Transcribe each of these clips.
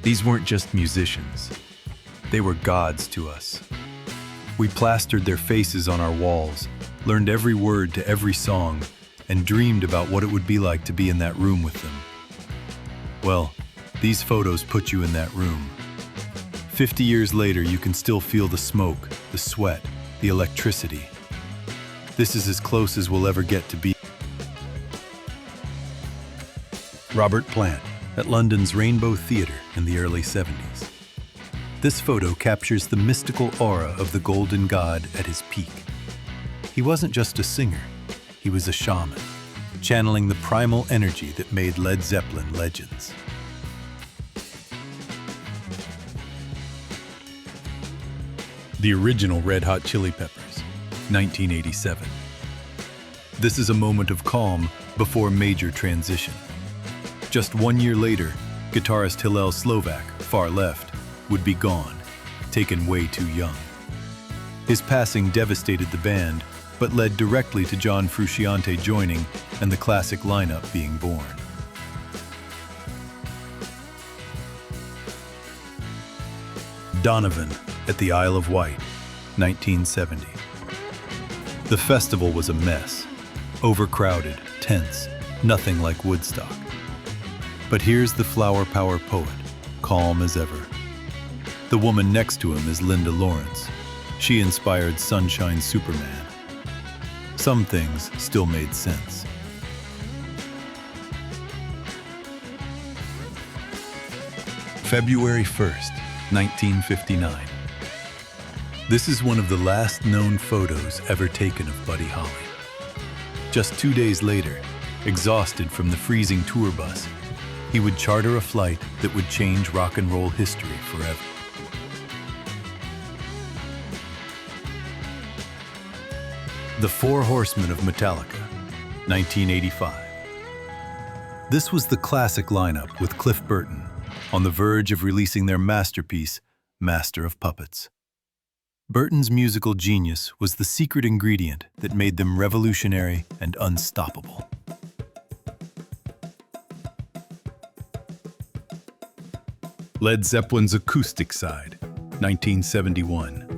These weren't just musicians. They were gods to us. We plastered their faces on our walls, learned every word to every song, and dreamed about what it would be like to be in that room with them. Well, these photos put you in that room. 50 years later, you can still feel the smoke, the sweat, the electricity. This is as close as we'll ever get to be. Robert Plant at London's Rainbow Theatre in the early 70s. This photo captures the mystical aura of the golden god at his peak. He wasn't just a singer, he was a shaman, channeling the primal energy that made Led Zeppelin legends. The original Red Hot Chili Peppers, 1987. This is a moment of calm before major transition. Just 1 year later, guitarist Hillel Slovak, far left, would be gone, taken way too young. His passing devastated the band, but led directly to John Frusciante joining and the classic lineup being born. Donovan at the Isle of Wight, 1970. The festival was a mess. Overcrowded, tense, nothing like Woodstock. But here's the flower power poet, calm as ever. The woman next to him is Linda Lawrence. She inspired Sunshine Superman. Some things still made sense. February 1st, 1959. This is one of the last known photos ever taken of Buddy Holly. Just 2 days later, exhausted from the freezing tour bus, he would charter a flight that would change rock and roll history forever. The Four Horsemen of Metallica, 1985. This was the classic lineup with Cliff Burton, on the verge of releasing their masterpiece, Master of Puppets. Burton's musical genius was the secret ingredient that made them revolutionary and unstoppable. Led Zeppelin's acoustic side, 1971.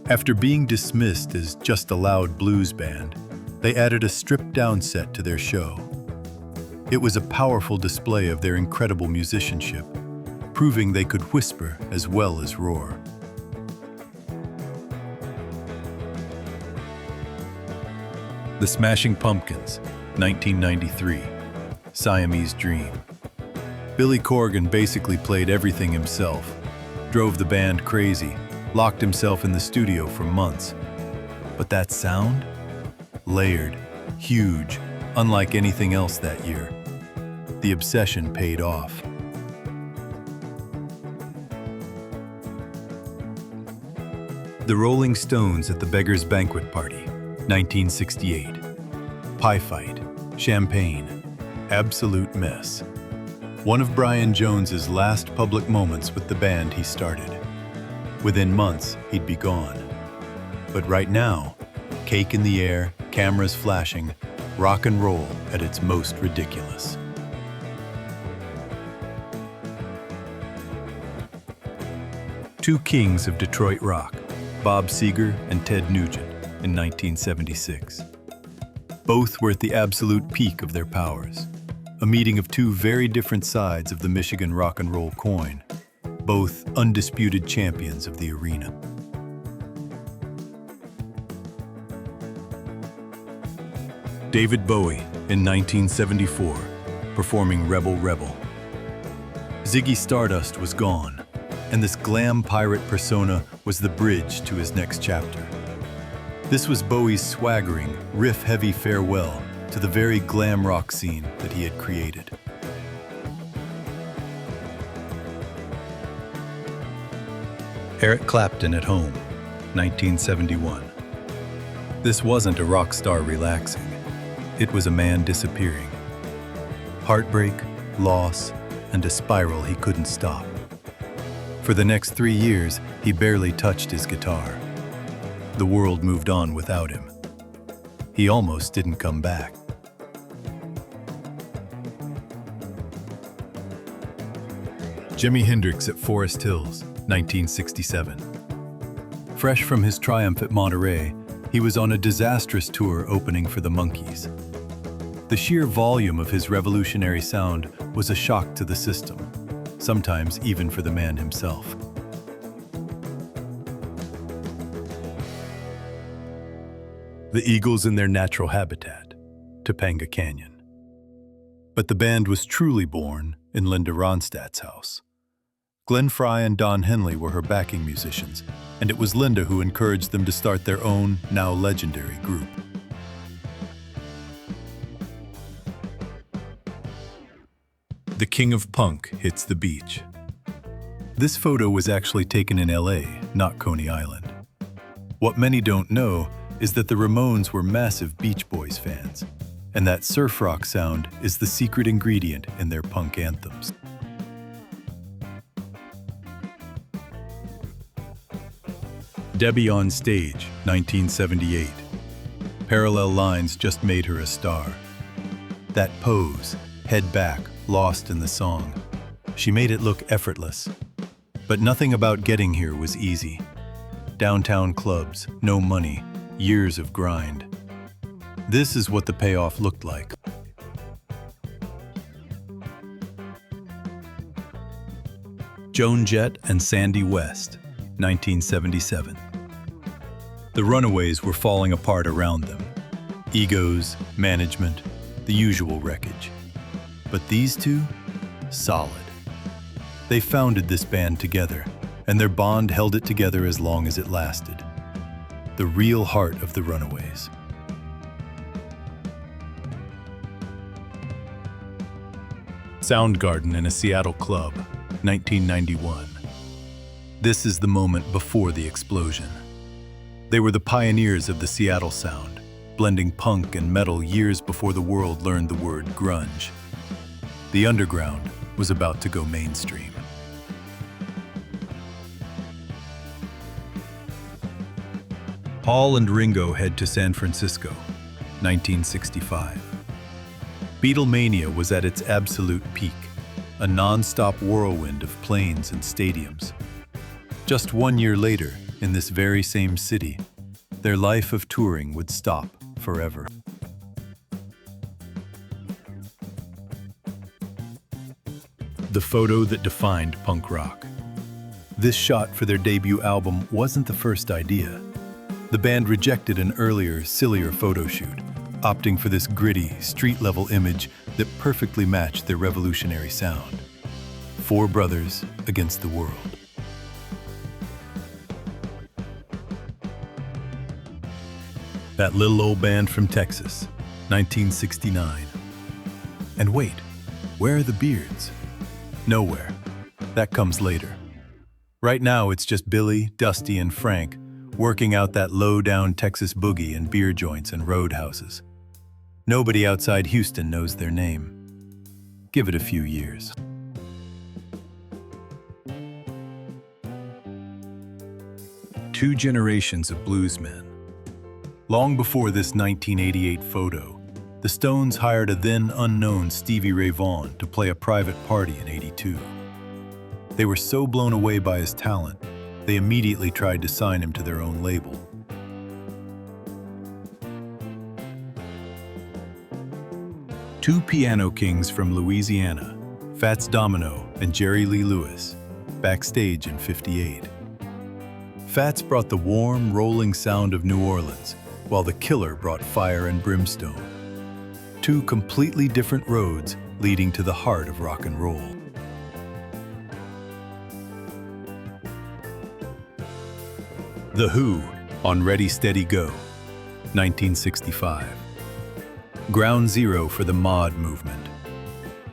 After being dismissed as just a loud blues band, they added a stripped-down set to their show. It was a powerful display of their incredible musicianship, proving they could whisper as well as roar. The Smashing Pumpkins, 1993. Siamese Dream. Billy Corgan basically played everything himself, drove the band crazy, locked himself in the studio for months. But that sound? Layered, huge, unlike anything else that year. The obsession paid off. The Rolling Stones at the Beggar's Banquet Party, 1968. Pie fight, champagne, absolute mess. One of Brian Jones's last public moments with the band he started. Within months, he'd be gone. But right now, cake in the air, cameras flashing, rock and roll at its most ridiculous. Two kings of Detroit rock, Bob Seger and Ted Nugent, in 1976. Both were at the absolute peak of their powers, a meeting of two very different sides of the Michigan rock and roll coin, both undisputed champions of the arena. David Bowie in 1974, performing Rebel Rebel. Ziggy Stardust was gone, and this glam pirate persona was the bridge to his next chapter. This was Bowie's swaggering, riff-heavy farewell to the very glam rock scene that he had created. Eric Clapton at Home, 1971. This wasn't a rock star relaxing. It was a man disappearing. Heartbreak, loss, and a spiral he couldn't stop. For the next 3 years, he barely touched his guitar. The world moved on without him. He almost didn't come back. Jimi Hendrix at Forest Hills, 1967. Fresh from his triumph at Monterey, he was on a disastrous tour opening for the Monkees. The sheer volume of his revolutionary sound was a shock to the system, sometimes even for the man himself. The Eagles in their natural habitat, Topanga Canyon. But the band was truly born in Linda Ronstadt's house. Glenn Frey and Don Henley were her backing musicians, and it was Linda who encouraged them to start their own, now legendary group. The King of Punk hits the beach. This photo was actually taken in LA, not Coney Island. What many don't know is that the Ramones were massive Beach Boys fans, and that surf rock sound is the secret ingredient in their punk anthems. Debbie on stage, 1978. Parallel lines just made her a star. That pose, head back, lost in the song. She made it look effortless. But nothing about getting here was easy. Downtown clubs, no money, years of grind. This is what the payoff looked like. Joan Jett and Sandy West, 1977. The Runaways were falling apart around them. Egos, management, the usual wreckage. But these two, solid. They founded this band together, and their bond held it together as long as it lasted. The real heart of the Runaways. Soundgarden in a Seattle club, 1991. This is the moment before the explosion. They were the pioneers of the Seattle sound, blending punk and metal years before the world learned the word grunge. The underground was about to go mainstream. Paul and Ringo head to San Francisco, 1965. Beatlemania was at its absolute peak, a non-stop whirlwind of planes and stadiums. Just 1 year later, in this very same city, their life of touring would stop forever. The photo that defined punk rock. This shot for their debut album wasn't the first idea. The band rejected an earlier, sillier photo shoot, opting for this gritty, street-level image that perfectly matched their revolutionary sound. Four brothers against the world. That little old band from Texas, 1969. And wait, where are the beards? Nowhere. That comes later. Right now, it's just Billy, Dusty, and Frank working out that low-down Texas boogie in beer joints and roadhouses. Nobody outside Houston knows their name. Give it a few years. Two generations of bluesmen. Long before this 1988 photo, the Stones hired a then unknown Stevie Ray Vaughan to play a private party in '82. They were so blown away by his talent, they immediately tried to sign him to their own label. Two piano kings from Louisiana, Fats Domino and Jerry Lee Lewis, backstage in '58. Fats brought the warm, rolling sound of New Orleans, while the Killer brought fire and brimstone. Two completely different roads leading to the heart of rock and roll. The Who on Ready, Steady, Go, 1965. Ground zero for the mod movement.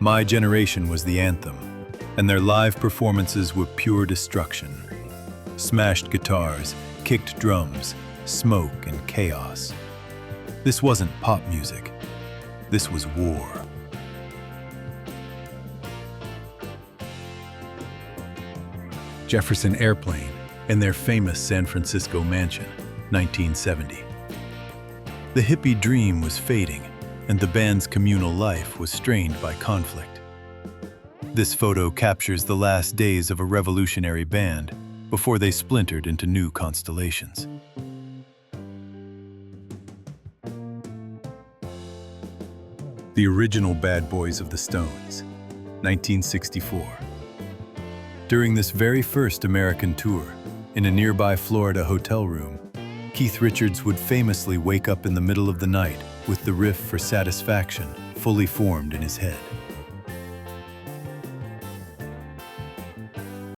My Generation was the anthem, and their live performances were pure destruction. Smashed guitars, kicked drums, smoke and chaos. This wasn't pop music. This was war. Jefferson Airplane in their famous San Francisco mansion, 1970. The hippie dream was fading, and the band's communal life was strained by conflict. This photo captures the last days of a revolutionary band before they splintered into new constellations. The original Bad Boys of the Stones, 1964. During this very first American tour, in a nearby Florida hotel room, Keith Richards would famously wake up in the middle of the night with the riff for Satisfaction fully formed in his head.